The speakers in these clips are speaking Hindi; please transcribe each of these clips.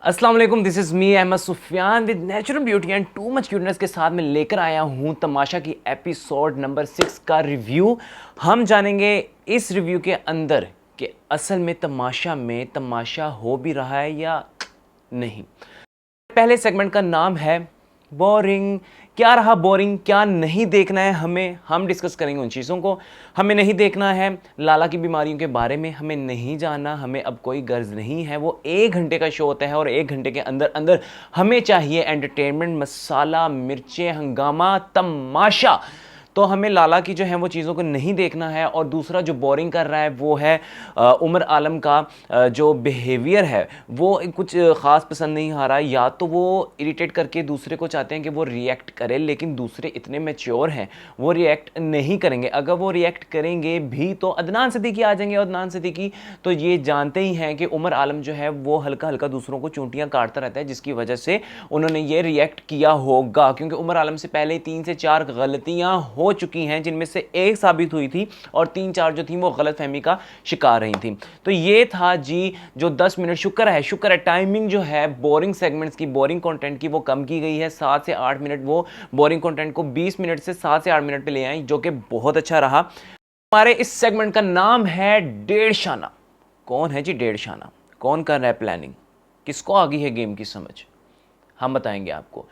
अस्सलाम वालेकुम, this is me Ahmed Sufiyan with natural beauty and too much cuteness के साथ मैं लेकर आया हूँ तमाशा की एपिसोड नंबर 6 का रिव्यू। हम जानेंगे इस रिव्यू के अंदर कि असल में तमाशा हो भी रहा है या नहीं। पहले सेगमेंट का नाम है बोरिंग। क्या रहा बोरिंग, क्या नहीं देखना है हमें, हम डिस्कस करेंगे उन चीज़ों को। हमें नहीं देखना है लाला की बीमारियों के बारे में, हमें नहीं जानना, हमें अब कोई गर्ज नहीं है। वो 1 घंटे का शो होता है और 1 घंटे के अंदर अंदर हमें चाहिए एंटरटेनमेंट, मसाला, मिर्चें, हंगामा, तमाशा। तो हमें लाला की जो है वो चीज़ों को नहीं देखना है। और दूसरा जो बोरिंग कर रहा है वो है उमर आलम का जो बिहेवियर है वो कुछ ख़ास पसंद नहीं आ रहा है। या तो वो इरिटेट करके दूसरे को चाहते हैं कि वो रिएक्ट करे, लेकिन दूसरे इतने मैच्योर हैं वो रिएक्ट नहीं करेंगे। अगर वो रिएक्ट करेंगे भी तो अदनान सिद्दीकी आ जाएंगे। अदनान सिद्दीकी तो ये जानते ही हैं कि उमर आलम जो है वो हल्का हल्का दूसरों को चूंटियाँ काटता रहता है, जिसकी वजह से उन्होंने ये रिएक्ट किया होगा। क्योंकि उमर आलम से पहले 3 से 4 गलतियाँ हो चुकी हैं, जिनमें से एक साबित हुई थी और 3-4 जो थी वो गलतफहमी का शिकार रही थी। तो ये था जी जो 10 मिनट, शुक्र है टाइमिंग जो है बोरिंग सेगमेंट्स की, बोरिंग कंटेंट की वो कम की गई है। 7 से 8 मिनट, वो बोरिंग कंटेंट को 20 मिनट से 7 से 8 मिनट पे ले आए, जो कि बहुत अच्छा रहा। हमारे इस सेगमेंट का नाम है डेढ़ शाना। कौन है जी डेढ़ शाना, कौन कर रहा है प्लानिंग, किसको आ गई है गेम की समझ, हम बताएंगे आपको।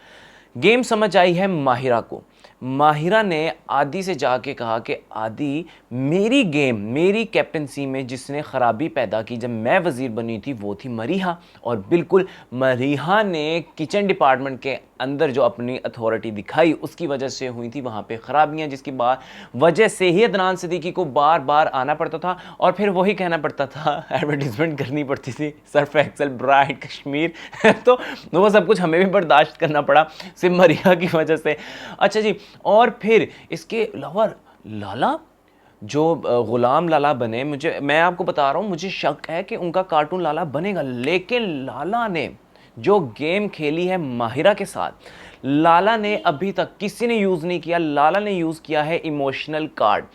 गेम समझ आई है माहिरा को। माहिरा ने आदि से जाके कहा कि आदि, मेरी गेम, मेरी कैप्टनसी में जिसने ख़राबी पैदा की जब मैं वज़ीर बनी थी वो थी मरीहा। और बिल्कुल मरीहा ने किचन डिपार्टमेंट के अंदर जो अपनी अथॉरिटी दिखाई उसकी वजह से हुई थी वहाँ पे ख़राबियाँ, जिसकी वजह से ही अदनान सिद्दीकी को बार बार आना पड़ता था और फिर वही कहना पड़ता था, एडवर्टीजमेंट करनी पड़ती थी, सर्फ एक्सेल, ब्राइट, कश्मीर तो वो सब कुछ हमें भी बर्दाश्त करना पड़ा सिर्फ मरीहा की वजह से। अच्छा जी, और फिर इसके अलावा लाला जो गुलाम लाला बने, मैं आपको बता रहा हूँ, मुझे शक है कि उनका कार्टून लाला बनेगा। लेकिन लाला ने जो गेम खेली है माहिरा के साथ, लाला ने अभी तक किसी ने यूज़ नहीं किया। लाला ने यूज़ किया है इमोशनल कार्ड।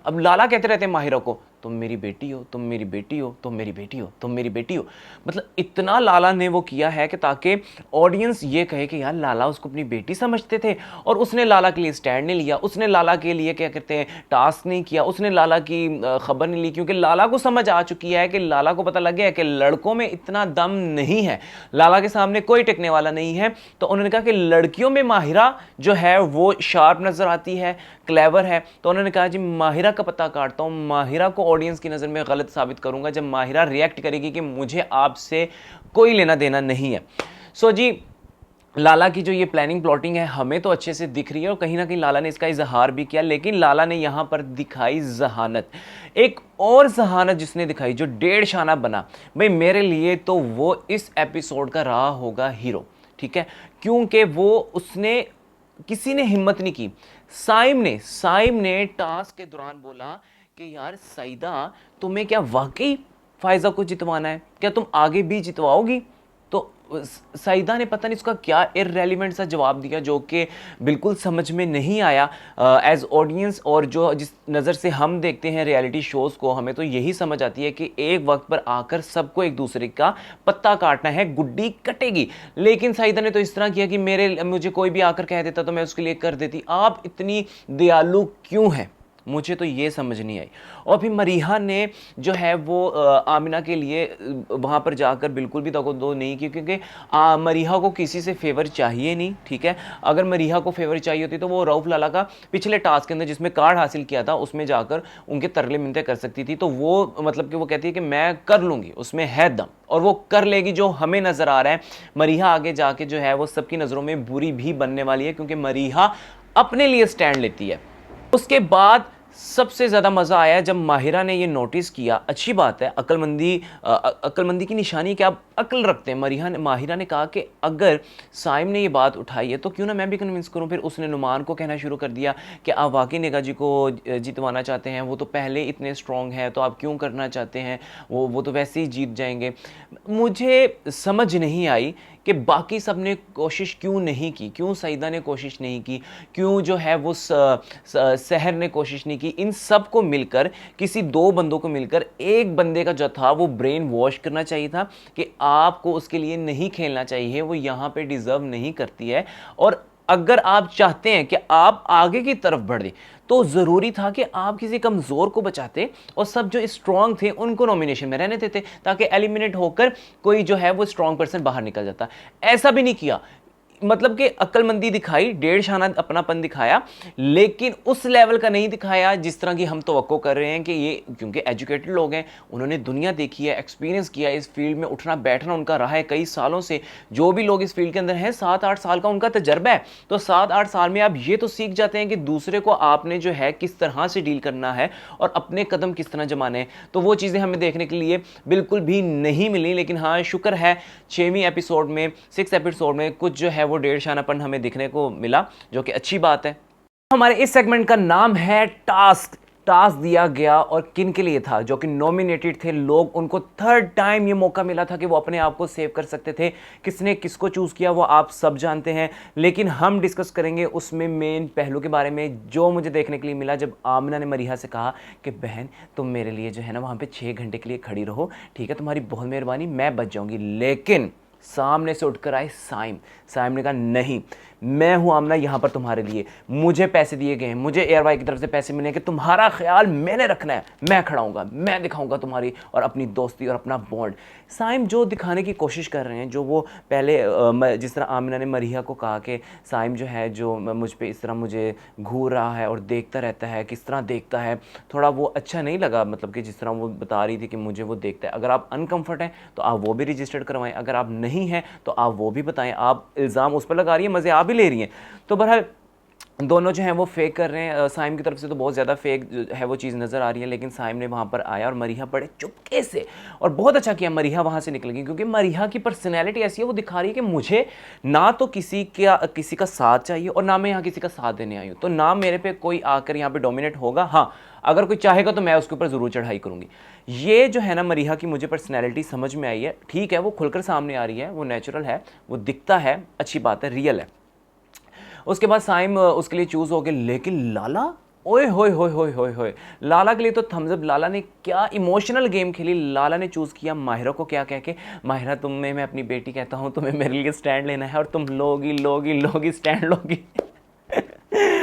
अब लाला कहते रहते हैं माहिरा को, तुम मेरी बेटी हो, तुम मेरी बेटी हो, तुम मेरी बेटी हो, तुम मेरी बेटी हो। मतलब इतना लाला ने वो किया है कि ताकि ऑडियंस ये कहे कि यार लाला उसको अपनी बेटी समझते थे और उसने लाला के लिए स्टैंड नहीं लिया, उसने लाला के लिए क्या कहते हैं टास्क नहीं किया, उसने लाला की खबर नहीं ली। क्योंकि लाला को समझ आ चुकी है कि लाला को पता लग गया है कि लड़कों में इतना दम नहीं है, लाला के सामने कोई टिकने वाला नहीं है। तो उन्होंने कहा कि लड़कियों में माहिरा जो है वो शार्प नज़र आती है, क्लेवर है। तो उन्होंने कहा जी माहिरा का पता काटता हूँ, माहिरा को ऑडियंस की नज़र में गलत साबित करूंगा जब माहिरा रिएक्ट करेगी कि मुझे आपसे कोई लेना देना नहीं है। सो जी, लाला की जो ये प्लानिंग प्लॉटिंग है हमें तो अच्छे से दिख रही है और कहीं ना कहीं लाला ने इसका इजहार भी किया। लेकिन लाला ने यहां पर दिखाई जहानत, एक और जहानत जिसने दिखाई, जो डेढ़ शाना बना भाई मेरे लिए, तो वो इस एपिसोड का रहा होगा हीरो। ठीक है, क्योंकि वो उसने, किसी ने हिम्मत नहीं की। साइम ने टास्क के दौरान बोला कि यार सईदा, तुम्हें क्या वाकई फायजा को जितवाना है, क्या तुम आगे भी जितवाओगी? तो सईदा ने पता नहीं उसका क्या इररेलेवेंट सा जवाब दिया, जो कि बिल्कुल समझ में नहीं आया एज ऑडियंस। और जो जिस नज़र से हम देखते हैं रियलिटी शोज़ को, हमें तो यही समझ आती है कि एक वक्त पर आकर सबको एक दूसरे का पत्ता काटना है, गुड्डी कटेगी। लेकिन सईदा ने तो इस तरह किया कि मुझे कोई भी आकर कह देता तो मैं उसके लिए कर देती। आप इतनी दयालु क्यों हैं, मुझे तो ये समझ नहीं आई। और फिर मरीहा ने जो है वो आमिना के लिए वहाँ पर जाकर बिल्कुल भी दो नहीं की, क्योंकि मरीहा को किसी से फेवर चाहिए नहीं। ठीक है, अगर मरीहा को फेवर चाहिए होती तो वो रऊफ लाला का पिछले टास्क के अंदर जिसमें कार्ड हासिल किया था उसमें जाकर उनके तरले मिनते कर सकती थी। तो वो मतलब कि वो कहती है कि मैं कर लूँगी, उसमें है दम, और वो कर लेगी। जो हमें नज़र आ रहा है मरीहा आगे जाके जो है वो सबकी नज़रों में बुरी भी बनने वाली है, क्योंकि मरीहा अपने लिए स्टैंड लेती है। उसके बाद सबसे ज़्यादा मज़ा आया जब माहिरा ने ये नोटिस किया। अच्छी बात है, अक्लमंदी की निशानी कि आप अक्ल रखते हैं। माहिरा ने कहा कि अगर साइम ने ये बात उठाई है तो क्यों ना मैं भी कन्विंस करूं। फिर उसने नुमान को कहना शुरू कर दिया कि आप वाकई नेगा जी को जितवाना चाहते हैं, वो तो पहले इतने स्ट्रॉन्ग हैं, तो आप क्यों करना चाहते हैं, वो तो वैसे ही जीत जाएंगे। मुझे समझ नहीं आई कि बाकी सब ने कोशिश क्यों नहीं की, क्यों सईदा ने कोशिश नहीं की, क्यों जो है वो सहर ने कोशिश नहीं की। इन सब को मिलकर, किसी दो बंदों को मिलकर एक बंदे का जो था वो ब्रेन वॉश करना चाहिए था कि आपको उसके लिए नहीं खेलना चाहिए, वो यहां पे डिजर्व नहीं करती है। और अगर आप चाहते हैं कि आप आगे की तरफ बढ़े तो जरूरी था कि आप किसी कमजोर को बचाते और सब जो स्ट्रांग थे उनको नॉमिनेशन में रहने देते, ताकि एलिमिनेट होकर कोई जो है वो स्ट्रांग पर्सन बाहर निकल जाता। ऐसा भी नहीं किया, मतलब कि अक्लमंदी दिखाई, डेढ़ शाना अपनापन दिखाया, लेकिन उस लेवल का नहीं दिखाया जिस तरह की हम तवक्को कर रहे हैं कि ये, क्योंकि एजुकेटेड लोग हैं, उन्होंने दुनिया देखी है, एक्सपीरियंस किया है, इस फील्ड में उठना बैठना उनका रहा है कई सालों से। जो भी लोग इस फील्ड के अंदर हैं 7-8 साल का उनका तजर्बा है, तो 7-8 साल में आप ये तो सीख जाते हैं कि दूसरे को आपने जो है किस तरह से डील करना है और अपने कदम किस तरह जमाने हैं। तो वो चीज़ें हमें देखने के लिए बिल्कुल भी नहीं मिली, लेकिन हाँ शुक्र है 6वीं एपिसोड में, 6 एपिसोड में कुछ जो है वो डेढ़ शानापन हमें दिखने को मिला, जो कि अच्छी बात है। हमारे इस सेगमेंट का नाम है टास्क। टास्क दिया गया और किन के लिए था, जो कि नॉमिनेटेड थे लोग, उनको थर्ड टाइम ये मौका मिला था कि वो अपने आप को सेव कर सकते थे। किसने किसको चूज किया वो आप सब जानते हैं, लेकिन हम डिस्कस करेंगे उसमें मेन पहलू के बारे में जो मुझे देखने के लिए मिला जब आमना ने मरीहा से कहा कि बहन तुम मेरे लिए जो है ना वहां पे 6 घंटे के लिए खड़ी रहो, ठीक है, तुम्हारी बहुत मेहरबानी, मैं बच जाऊंगी। लेकिन सामने से उठकर आए साइम। साइम ने कहा नहीं, मैं हूं आमना यहां पर तुम्हारे लिए, मुझे पैसे दिए गए हैं, मुझे एयरवाई की तरफ से पैसे मिले कि तुम्हारा ख्याल मैंने रखना है, मैं खड़ा हूंगा, मैं दिखाऊंगा तुम्हारी और अपनी दोस्ती और अपना बॉन्ड। साइम जो दिखाने की कोशिश कर रहे हैं, जो वो पहले जिस तरह आमिना ने मरीहा को कहा कि साइम जो है जो मुझ पे इस तरह मुझे घूर रहा है और देखता रहता है, किस तरह देखता है, थोड़ा वो अच्छा नहीं लगा। मतलब कि जिस तरह वो बता रही थी कि मुझे वो देखता है। अगर आप अनकंफर्ट हैं तो आप वो भी रजिस्टर्ड करवाएं, अगर आप नहीं हैं तो आप वो भी बताएं। आप इल्ज़ाम उस पर लगा रही हैं, मज़े आप भी ले रही हैं। तो बहरहाल दोनों जो हैं वो फेक कर रहे हैं। साइम की तरफ से तो बहुत ज़्यादा फेक है वो चीज़ नज़र आ रही है, लेकिन साइम ने वहाँ पर आया और मरीहा बड़े चुपके से, और बहुत अच्छा किया मरीहा वहाँ से निकल गई, क्योंकि मरीहा की पर्सनैलिटी ऐसी है, वो दिखा रही है कि मुझे ना तो किसी का साथ चाहिए और ना मैं यहाँ किसी का साथ देने आई हूँ, तो ना मेरे पे कोई आकर यहाँ पे डोमिनेट होगा। हाँ, अगर कोई चाहेगा तो मैं उसके ऊपर ज़रूर चढ़ाई करूँगी। ये जो है ना मरीहा की मुझे पर्सनैलिटी समझ में आई है। ठीक है, वो खुलकर सामने आ रही है, वो नेचुरल है, वो दिखता है, अच्छी बात है, रियल है। उसके बाद साइम उसके लिए चूज हो गए, लेकिन लाला, ओए होए होए होए होए होए, लाला के लिए तो थम्स अप। लाला ने क्या इमोशनल गेम खेली। लाला ने चूज किया माहिरा को, क्या कह के, माहिरा तुम्हें मैं अपनी बेटी कहता हूँ, तुम्हें मेरे लिए स्टैंड लेना है और तुम लोगी लोगी लोगी स्टैंड लोगी।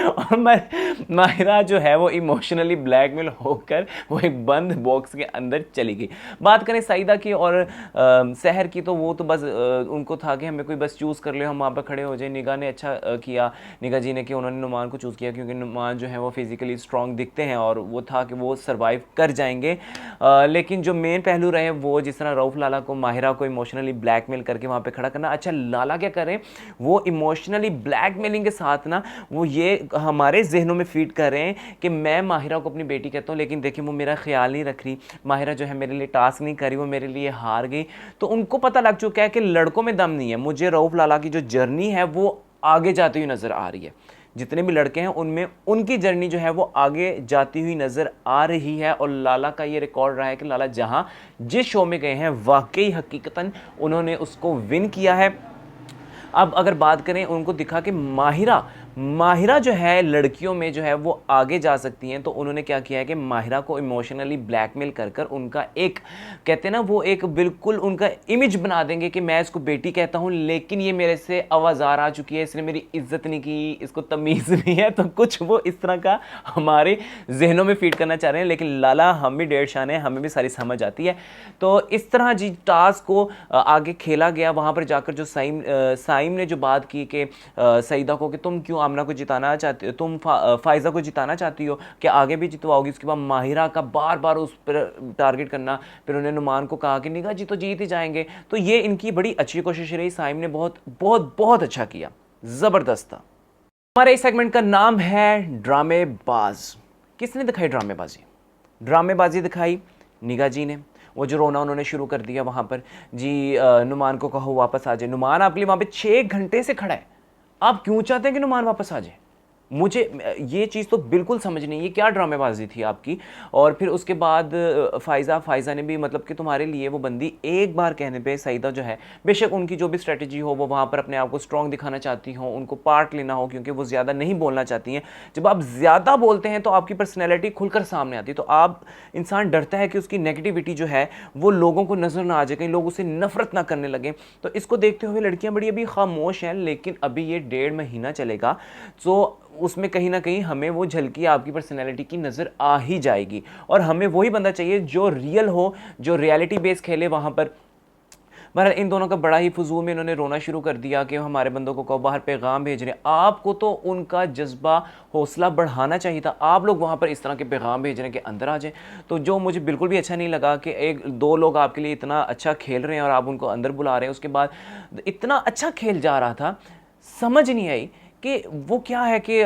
और माहिरा जो है वो इमोशनली ब्लैकमेल होकर वो एक बंद बॉक्स के अंदर चली गई। बात करें सईदा की और सहर की, तो वो तो बस उनको था कि हमें कोई बस चूज़ कर ले, हम वहाँ पर खड़े हो जाए। निगाह ने अच्छा किया, निगाह जी ने, कि उन्होंने नुमान को चूज़ किया, क्योंकि नुमान जो है वो फिजिकली स्ट्रॉन्ग दिखते हैं और वो था कि वो सर्वाइव कर जाएंगे। लेकिन जो मेन पहलू रहे वो जिस तरह रऊफ़ लाला को, माहिरा को इमोशनली ब्लैकमेल करके वहाँ पर खड़ा करना। अच्छा, लाला क्या करें, वो इमोशनली ब्लैकमेलिंग के साथ ना वो ये हमारे जहनों में फीड कर रहे हैं कि मैं माहिरा को अपनी बेटी कहता हूँ, लेकिन देखिए वो मेरा ख्याल नहीं रख रही, माहिरा जो है मेरे लिए टास्क नहीं करी, वो मेरे लिए हार गई। तो उनको पता लग चुका है कि लड़कों में दम नहीं है। मुझे रऊफ़ लाला की जो जर्नी है वो आगे जाती हुई नज़र आ रही है। जितने भी लड़के हैं उनमें उनकी जर्नी जो है वो आगे जाती हुई नज़र आ रही है। और लाला का ये रिकॉर्ड रहा है कि लाला जहाँ जिस शो में गए हैं वाकई हकीकतन उन्होंने उसको विन किया है। अब अगर बात करें, उनको दिखा कि माहिरा जो है लड़कियों में जो है वो आगे जा सकती हैं, तो उन्होंने क्या किया है कि माहिरा को इमोशनली ब्लैकमेल कर कर उनका एक, कहते हैं ना, वो एक बिल्कुल उनका इमेज बना देंगे कि मैं इसको बेटी कहता हूँ, लेकिन ये मेरे से आवाज़ार आ चुकी है, इसने मेरी इज्जत नहीं की, इसको तमीज़ नहीं है। तो कुछ वो इस तरह का हमारे जहनों में फीड करना चाह रहे हैं। लेकिन लाला, हम भी डेढ़ शान है, हमें भी सारी समझ आती है। तो इस तरह जी टास्क को आगे खेला गया। वहाँ पर जाकर जो साइम ने जो बात की कि सईदा को, कि तुम क्यों आमना को जिताना चाहती हो, तुम फायजा को जिताना चाहती हो, कि आगे भी जितवाओगी। उसके बाद माहिरा का बार बार उस पर टारगेट करना। फिर उन्होंने नुमान को कहा कि निगाह जी तो जीत ही जाएंगे। तो ये इनकी बड़ी अच्छी कोशिश रही। साइम ने बहुत बहुत बहुत अच्छा किया, जबरदस्त था। हमारे इस सेगमेंट का नाम है ड्रामेबाज। किसने दिखाई ड्रामेबाजी? ड्रामेबाजी दिखाई निगाह जी ने। वो जो रोना उन्होंने शुरू कर दिया वहाँ पर जी, नुमान को कहो वापस आ जाए। नुमान आपके लिए वहाँ पे 6 घंटे से खड़ा है, आप क्यों चाहते हैं कि नुमान वापस आ जाए? मुझे ये चीज़ तो बिल्कुल समझ नहीं, ये क्या ड्रामेबाजी थी आपकी। और फिर उसके बाद फ़ाइज़ा ने भी मतलब कि तुम्हारे लिए वो बंदी एक बार कहने पे सईदा जो है, बेशक उनकी जो भी स्ट्रेटजी हो वो वहाँ पर अपने आप को स्ट्रॉन्ग दिखाना चाहती हो, उनको पार्ट लेना हो क्योंकि वो ज़्यादा नहीं बोलना चाहती हैं। जब आप ज़्यादा बोलते हैं तो आपकी पर्सनैलिटी खुलकर सामने आती है, तो आप इंसान डरता है कि उसकी नेगेटिविटी जो है वो लोगों को नज़र ना आ जाए, कहीं लोग उसे नफ़रत ना करने लगें। तो इसको देखते हुए लड़कियाँ बड़ी अभी खामोश हैं, लेकिन अभी ये 1.5 महीना चलेगा, तो उसमें कहीं न कहीं हमें वो झलकी आपकी पर्सनैलिटी की नज़र आ ही जाएगी। और हमें वही बंदा चाहिए जो रियल हो, जो रियलिटी बेस खेले वहाँ पर। बहरहाल इन दोनों का बड़ा ही फजूल में इन्होंने रोना शुरू कर दिया कि हमारे बंदों को कहो बाहर पैगाम भेज रहे हैं। आपको तो उनका जज्बा, हौसला बढ़ाना चाहिए था, आप लोग वहाँ पर इस तरह के पैगाम भेज रहे हैं कि अंदर आ जाएं। तो जो मुझे बिल्कुल भी अच्छा नहीं लगा कि एक दो लोग आपके लिए इतना अच्छा खेल रहे हैं और आप उनको अंदर बुला रहे हैं, उसके बाद इतना अच्छा खेल जा रहा था, समझ नहीं आई कि वो क्या है कि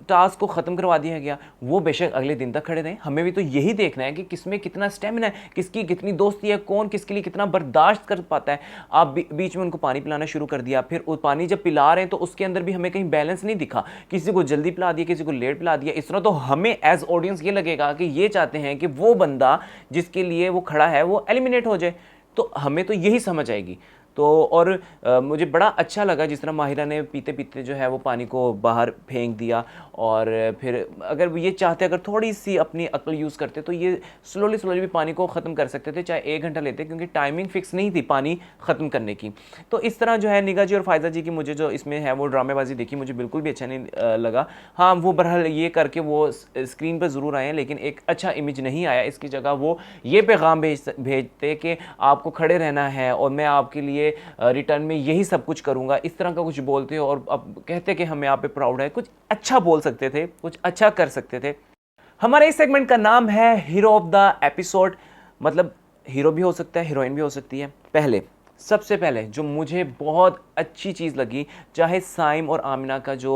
टास्क को ख़त्म करवा दिया गया। वो बेशक अगले दिन तक खड़े रहे, हमें भी तो यही देखना है कि किसमें कितना स्टेमिना है, किसकी कितनी दोस्ती है, कौन किसके लिए कितना बर्दाश्त कर पाता है। आप बीच में उनको पानी पिलाना शुरू कर दिया, फिर वो पानी जब पिला रहे हैं तो उसके अंदर भी हमें कहीं बैलेंस नहीं दिखा, किसी को जल्दी पिला दिया, किसी को लेट पिला दिया। इस तरह तो हमें एज ऑडियंस ये लगेगा कि ये चाहते हैं कि वो बंदा जिसके लिए वो खड़ा है वो एलिमिनेट हो जाए, तो हमें तो यही समझ आएगी। तो और मुझे बड़ा अच्छा लगा जिस तरह माहिरा ने पीते पीते जो है वो पानी को बाहर फेंक दिया। और फिर अगर वो ये चाहते, अगर थोड़ी सी अपनी अक्ल यूज़ करते तो ये स्लोली स्लोली भी पानी को ख़त्म कर सकते थे, चाहे 1 घंटा लेते, क्योंकि टाइमिंग फ़िक्स नहीं थी पानी ख़त्म करने की। तो इस तरह जो है निगाह जी और फ़ायज़ा जी की मुझे जो इसमें है वो ड्रामेबाजी देखी, मुझे बिल्कुल भी अच्छा नहीं लगा। हाँ, वो बहरहाल ये करके वो स्क्रीन पर ज़रूर आए हैं, लेकिन एक अच्छा इमेज नहीं आया। इसकी जगह वो ये पैगाम भेजते कि आपको खड़े रहना है और मैं आपके लिए रिटर्न में यही सब कुछ करूंगा, इस तरह का कुछ बोलते हो और अब कहते कि हम यहाँ पे प्राउड है। कुछ अच्छा बोल सकते थे, कुछ अच्छा कर सकते थे। हमारे इस सेगमेंट का नाम है हीरो ऑफ द एपिसोड, मतलब हीरो भी हो सकता है, हीरोइन भी हो सकती है। सबसे पहले जो मुझे बहुत अच्छी चीज़ लगी, चाहे साइम और आमिना का जो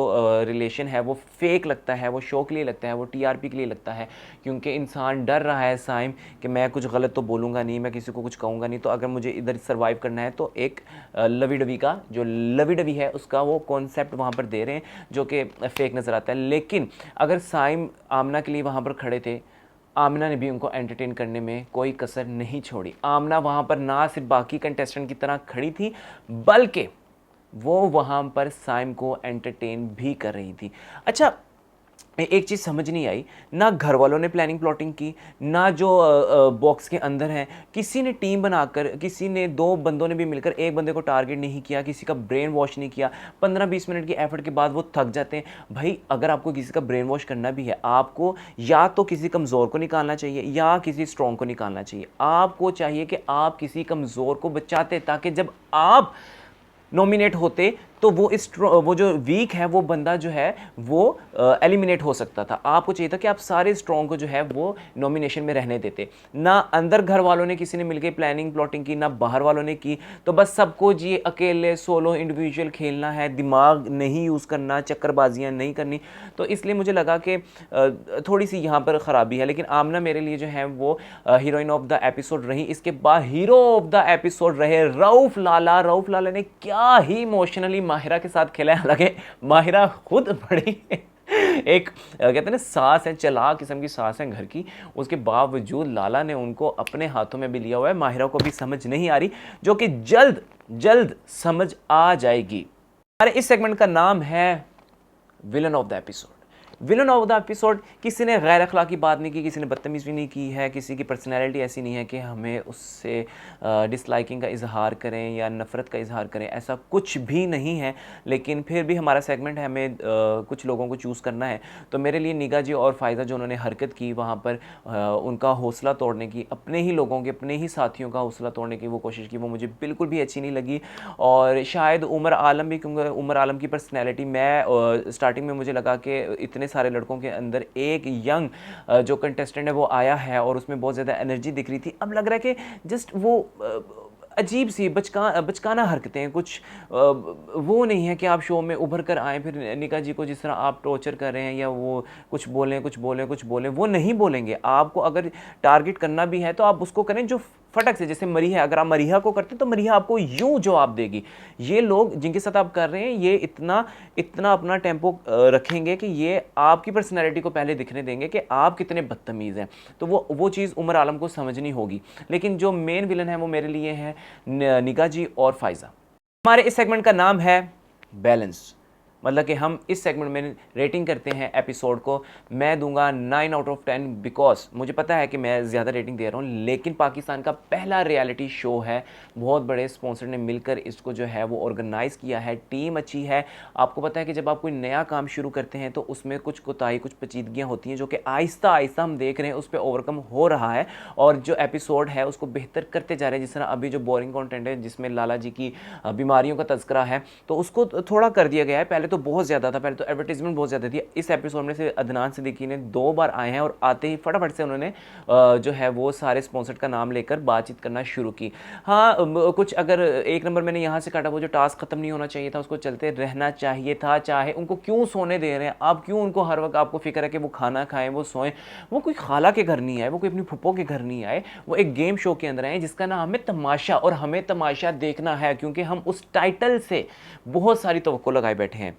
रिलेशन है वो फेक लगता है, वो शो के लिए लगता है, वो टीआरपी के लिए लगता है, क्योंकि इंसान डर रहा है साइम कि मैं कुछ गलत तो बोलूँगा नहीं, मैं किसी को कुछ कहूँगा नहीं, तो अगर मुझे इधर सर्वाइव करना है तो एक लवी डवी का जो लवी डवी है उसका वो कॉन्सेप्ट वहाँ पर दे रहे हैं, जो कि फेक नज़र आता है। लेकिन अगर साइम आमिना के लिए वहाँ पर खड़े थे, आमिना ने भी उनको एंटरटेन करने में कोई कसर नहीं छोड़ी। आमिना वहाँ पर ना सिर्फ बाकी कंटेस्टेंट की तरह खड़ी थी, बल्कि वो वहाँ पर साइम को एंटरटेन भी कर रही थी। अच्छा, एक चीज़ समझ नहीं आई, ना घर वालों ने प्लानिंग प्लॉटिंग की, ना जो बॉक्स के अंदर हैं किसी ने टीम बनाकर, किसी ने, दो बंदों ने भी मिलकर एक बंदे को टारगेट नहीं किया, किसी का ब्रेन वॉश नहीं किया। 15-20 मिनट की एफर्ट के बाद वो थक जाते हैं। भाई अगर आपको किसी का ब्रेन वॉश करना भी है, आपको या तो किसी कमज़ोर को निकालना चाहिए या किसी स्ट्रॉन्ग को निकालना चाहिए। आपको चाहिए कि आप किसी कमज़ोर को बचाते, ताकि जब आप नॉमिनेट होते तो वो जो वीक है वो बंदा जो है वो एलिमिनेट हो सकता था। आपको चाहिए था कि आप सारे स्ट्रॉन्ग को जो है वो नॉमिनेशन में रहने देते। ना अंदर घर वालों ने किसी ने मिलकर प्लानिंग प्लॉटिंग की, ना बाहर वालों ने की। तो बस सबको जी अकेले सोलो इंडिविजुअल खेलना है, दिमाग नहीं यूज़ करना, चक्करबाजियाँ नहीं करनी। तो इसलिए मुझे लगा कि थोड़ी सी यहाँ पर ख़राबी है। लेकिन आमना मेरे लिए जो है वो हीरोइन ऑफ द एपिसोड रही। इसके बाद हीरो ऑफ द एपिसोड रहे रऊफ़ लाला। रऊफ़ लाला ने क्या ही इमोशनली माहिरा के साथ खेला है। हालांकि माहिरा खुद बड़ी एक कहते हैं ना सास है, चला किस्म की सास है घर की, उसके बावजूद लाला ने उनको अपने हाथों में भी लिया हुआ है। माहिरा को भी समझ नहीं आ रही, जो कि जल्द जल्द समझ आ जाएगी। हमारे इस सेगमेंट का नाम है villain of the episode. Villain of the episode, किसी ने गैर अखलाकी बात नहीं की, किसी ने बदतमीज़ी नहीं की है, किसी की पर्सनैलिटी ऐसी नहीं है कि हमें उससे डिसलाइकिंग का इजहार करें या नफ़रत का इजहार करें, ऐसा कुछ भी नहीं है। लेकिन फिर भी हमारा सेगमेंट है, हमें कुछ लोगों को चूज़ करना है। तो मेरे लिए निगाह जी और फ़ायज़ा जो उन्होंने हरकत की वहाँ पर उनका हौसला तोड़ने की, अपने ही लोगों के, अपने ही साथियों का हौसला तोड़ने की वो कोशिश की, वो मुझे बिल्कुल भी अच्छी नहीं लगी। और शायद उमर आलम भी, क्योंकि उमर आलम की पर्सनैलिटी, मैं स्टार्टिंग में मुझे लगा कि इतने सारे लड़कों के अंदर एक यंग जो कंटेस्टेंट है वो आया है और उसमें बहुत ज़्यादा एनर्जी दिख रही थी। अब लग रहा है कि जस्ट वो अजीब सी बचकाना हरकतें हैं, कुछ वो नहीं है कि आप शो में उभर कर आएँ। फिर निका जी को जिस तरह आप टॉर्चर कर रहे हैं या वो कुछ बोलें, वो नहीं बोलेंगे। आपको अगर टारगेट करना भी है तो आप उसको करें जो फटक से, जैसे मरीहा, अगर आप मरीहा को करते हैं तो मरीहा आपको यूं जवाब देगी। ये लोग जिनके साथ आप कर रहे हैं ये इतना इतना अपना टेम्पो रखेंगे कि ये आपकी पर्सनैलिटी को पहले दिखने देंगे कि आप कितने बदतमीज़ हैं। तो वो चीज़ उमर आलम को समझनी होगी। लेकिन जो मेन विलन है वो मेरे लिए है निगाह जी और फायजा। हमारे इस सेगमेंट का नाम है बैलेंस, मतलब कि हम इस सेगमेंट में रेटिंग करते हैं एपिसोड को। मैं दूंगा 9 आउट ऑफ 10 बिकॉज मुझे पता है कि मैं ज़्यादा रेटिंग दे रहा हूँ, लेकिन पाकिस्तान का पहला रियलिटी शो है, बहुत बड़े स्पॉन्सर ने मिलकर इसको जो है वो ऑर्गेनाइज़ किया है, टीम अच्छी है। आपको पता है कि जब आप कोई नया काम शुरू करते हैं तो उसमें कुछ कोताही, कुछ पेचीदगियाँ होती हैं जो कि आहिस्ता आहिस्ता हम देख रहे हैं उस पर ओवरकम हो रहा है, और जो एपिसोड है उसको बेहतर करते जा रहे हैं। जिस तरह अभी जो बोरिंग कॉन्टेंट है जिसमें लाला जी की बीमारियों का तस्करा है, तो उसको थोड़ा कर दिया गया है। पहले तो बहुत ज़्यादा था, पहले तो एडवर्टीजमेंट बहुत ज़्यादा थी। इस एपिसोड में से अदनान सिद्दीकी ने 2 बार आए हैं और आते ही फटाफट से उन्होंने जो है वो सारे स्पॉन्सर्ड का नाम लेकर बातचीत करना शुरू की। हाँ, कुछ अगर 1 नंबर मैंने यहाँ से काटा, वो जो टास्क ख़त्म नहीं होना चाहिए था उसको चलते रहना चाहिए था। चाहे उनको क्यों सोने दे रहे हैं आप, क्यों उनको हर वक्त आपको फिक्र है कि वो खाना खाएं, वो सोएं। वो कोई खाला के घर नहीं आए, वो कोई अपनी फुप्पो के घर नहीं आए, वो एक गेम शो के अंदर आए जिसका नाम है तमाशा, और हमें तमाशा देखना है क्योंकि हम उस टाइटल से बहुत सारी तवक्को लगाए बैठे हैं।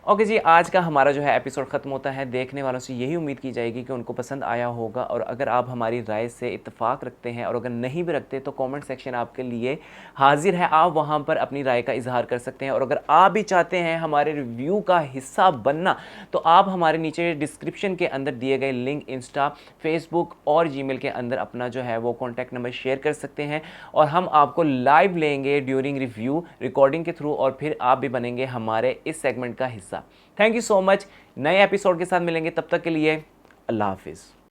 ओके जी, आज का हमारा जो है एपिसोड ख़त्म होता है। देखने वालों से यही उम्मीद की जाएगी कि उनको पसंद आया होगा, और अगर आप हमारी राय से इत्तेफाक रखते हैं और अगर नहीं भी रखते तो कमेंट सेक्शन आपके लिए हाजिर है, आप वहां पर अपनी राय का इजहार कर सकते हैं। और अगर आप भी चाहते हैं हमारे रिव्यू का हिस्सा बनना तो आप हमारे नीचे डिस्क्रिप्शन के अंदर दिए गए लिंक इंस्टा, फेसबुक और जीमेल के अंदर अपना जो है वो कॉन्टैक्ट नंबर शेयर कर सकते हैं, और हम आपको लाइव लेंगे ड्यूरिंग रिव्यू रिकॉर्डिंग के थ्रू, और फिर आप भी बनेंगे हमारे इस सेगमेंट का हिस्सा। Thank you so much. नए एपिसोड के साथ मिलेंगे, तब तक के लिए अल्लाह हाफिज़।